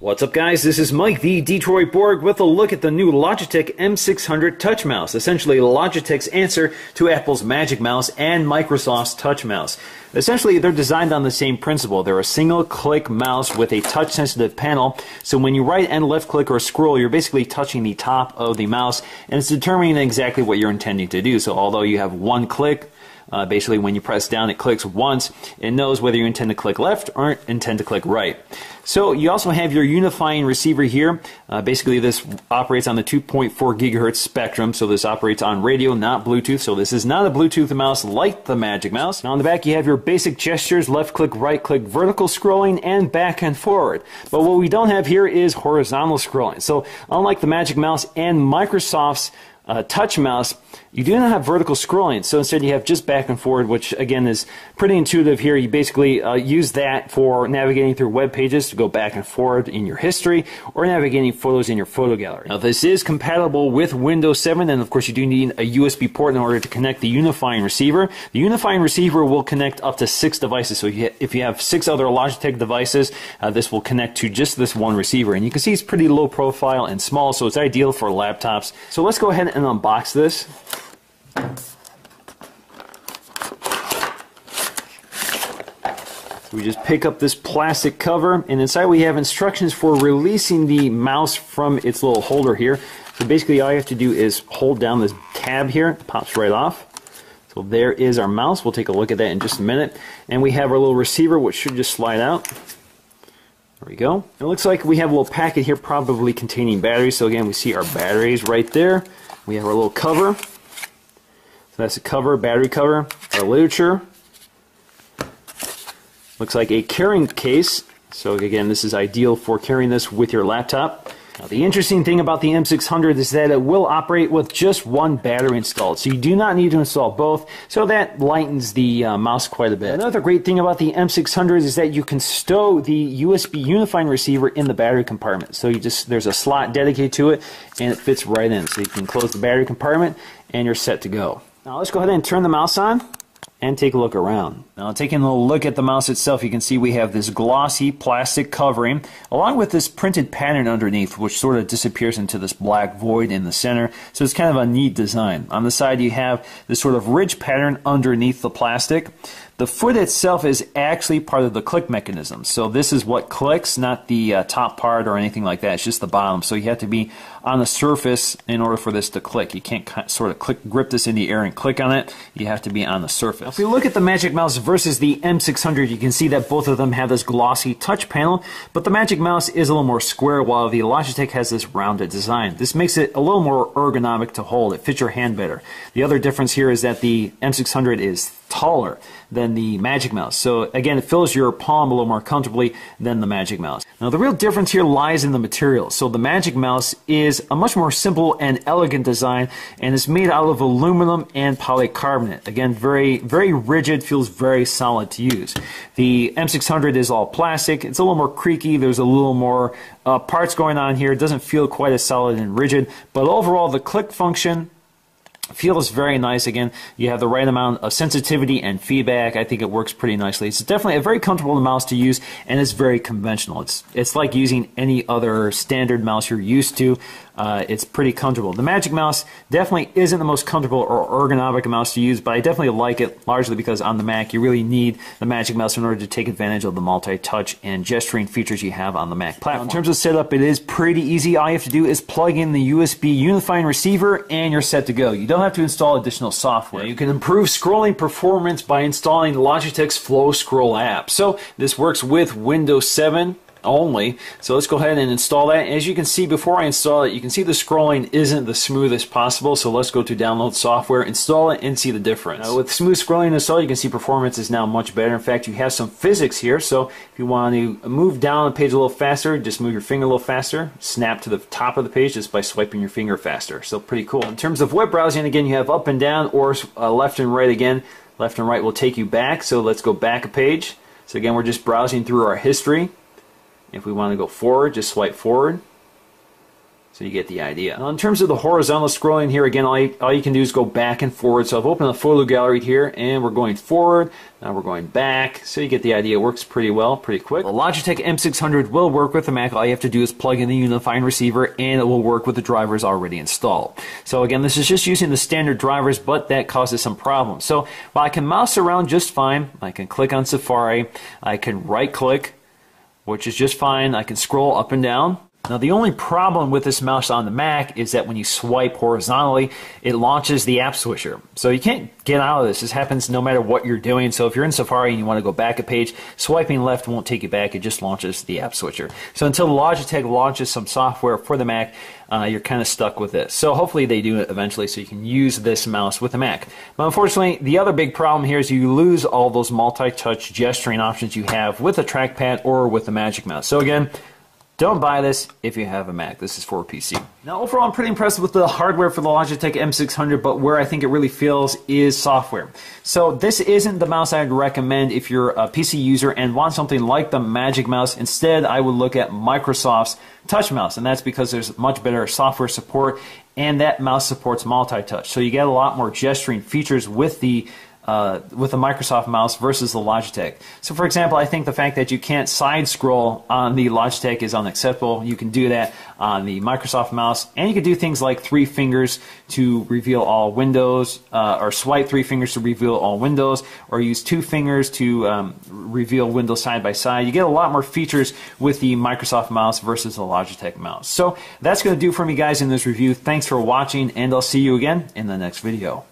What's up guys, this is Mike the Detroit Borg with a look at the new Logitech M600 Touch Mouse, essentially Logitech's answer to Apple's Magic Mouse and Microsoft's Touch Mouse. Essentially, they're designed on the same principle. They're a single-click mouse with a touch-sensitive panel, so when you right and left click or scroll, you're basically touching the top of the mouse, and it's determining exactly what you're intending to do. So although you have one click, basically when you press down it clicks once, it knows whether you intend to click left or intend to click right. So you also have your unifying receiver here. Basically this operates on the 2.4 gigahertz spectrum, so this operates on radio, not Bluetooth, so this is not a Bluetooth mouse like the Magic Mouse. Now on the back you have your basic gestures, left click, right click, vertical scrolling, and back and forward. But what we don't have here is horizontal scrolling. So unlike the Magic Mouse and Microsoft's Touch Mouse, you do not have vertical scrolling, so instead you have just back and forward, which again is pretty intuitive here. You basically use that for navigating through web pages to go back and forward in your history or navigating photos in your photo gallery. Now this is compatible with Windows 7, and of course you do need a USB port in order to connect the unifying receiver. The unifying receiver will connect up to 6 devices, so if you have 6 other Logitech devices, this will connect to just this one receiver, and you can see it's pretty low profile and small, so it's ideal for laptops. So let's go ahead and unbox this. We just pick up this plastic cover, and inside we have instructions for releasing the mouse from its little holder here. So basically all you have to do is hold down this tab here, it pops right off. So there is our mouse. We'll take a look at that in just a minute. And we have our little receiver, which should just slide out. There we go. It looks like we have a little packet here probably containing batteries. So again, we see our batteries right there. We have our little cover. So that's a cover, battery cover, our literature. Looks like a carrying case. So again, this is ideal for carrying this with your laptop. Now the interesting thing about the M600 is that it will operate with just one battery installed. So you do not need to install both. So that lightens the mouse quite a bit. Another great thing about the M600 is that you can stow the USB unifying receiver in the battery compartment. So there's a slot dedicated to it and it fits right in. So you can close the battery compartment and you're set to go. Now let's go ahead and turn the mouse on and take a look around. Now taking a look at the mouse itself, you can see we have this glossy plastic covering along with this printed pattern underneath, which sort of disappears into this black void in the center. So it's kind of a neat design. On the side you have this sort of ridge pattern underneath the plastic. The foot itself is actually part of the click mechanism. So this is what clicks, not the top part or anything like that. It's just the bottom. So you have to be on the surface in order for this to click. You can't sort of grip this in the air and click on it. You have to be on the surface. Now, if we look at the Magic Mouse versus the M600, you can see that both of them have this glossy touch panel, but the Magic Mouse is a little more square while the Logitech has this rounded design. This makes it a little more ergonomic to hold. It fits your hand better. The other difference here is that the M600 is taller than the Magic Mouse. So again, it fills your palm a little more comfortably than the Magic Mouse. Now the real difference here lies in the material. So the Magic Mouse is a much more simple and elegant design, and it's made out of aluminum and polycarbonate. Again, very rigid, feels very solid to use. The M600 is all plastic. It's a little more creaky. There's a little more parts going on here. It doesn't feel quite as solid and rigid, but overall the click function feels very nice. Again, you have the right amount of sensitivity and feedback. I think it works pretty nicely. It's definitely a very comfortable mouse to use, and it's very conventional. It's like using any other standard mouse you're used to. It's pretty comfortable. The Magic Mouse definitely isn't the most comfortable or ergonomic mouse to use, but I definitely like it largely because on the Mac you really need the Magic Mouse in order to take advantage of the multi-touch and gesturing features you have on the Mac platform. Now, in terms of setup, it is pretty easy. All you have to do is plug in the USB unifying receiver and you're set to go. You don't have to install additional software. Now, you can improve scrolling performance by installing Logitech's Flow Scroll app. So this works with Windows 7 only. So let's go ahead and install that. As you can see, before I install it, you can see the scrolling isn't the smoothest possible. So let's go to download software, install it, and see the difference. Now, with smooth scrolling installed, you can see performance is now much better. In fact, you have some physics here. So if you want to move down the page a little faster, just move your finger a little faster. Snap to the top of the page just by swiping your finger faster. So pretty cool. In terms of web browsing, again, you have up and down or left and right again. Left and right will take you back. So let's go back a page. So again, we're just browsing through our history. If we want to go forward, just swipe forward. So you get the idea. Now in terms of the horizontal scrolling here, again, all you can do is go back and forward. So I've opened the photo gallery here, and we're going forward. Now we're going back. So you get the idea. It works pretty well, pretty quick. The Logitech M600 will work with the Mac. All you have to do is plug in the unifying receiver, and it will work with the drivers already installed. So again, this is just using the standard drivers, but that causes some problems. So while I can mouse around just fine, I can click on Safari, I can right-click, which is just fine. I can scroll up and down. Now the only problem with this mouse on the Mac is that when you swipe horizontally, it launches the app switcher. So you can't get out of this. This happens no matter what you're doing. So if you're in Safari and you want to go back a page, swiping left won't take you back. It just launches the app switcher. So until Logitech launches some software for the Mac, you're kind of stuck with this. So hopefully they do it eventually so you can use this mouse with the Mac. But unfortunately, the other big problem here is you lose all those multi-touch gesturing options you have with a trackpad or with the Magic Mouse. So again, don't buy this if you have a Mac. This is for a PC. Now overall, I'm pretty impressed with the hardware for the Logitech M600, but where I think it really fails is software. So this isn't the mouse I'd recommend if you're a PC user and want something like the Magic Mouse. Instead, I would look at Microsoft's Touch Mouse, and that's because there's much better software support, and that mouse supports multi-touch. So you get a lot more gesturing features with the Microsoft mouse versus the Logitech. So for example, I think the fact that you can't side scroll on the Logitech is unacceptable. You can do that on the Microsoft mouse, and you can do things like 3 fingers to reveal all windows, or swipe 3 fingers to reveal all windows, or use 2 fingers to reveal windows side by side. You get a lot more features with the Microsoft mouse versus the Logitech mouse. So that's going to do for me, guys, in this review. Thanks for watching, and I'll see you again in the next video.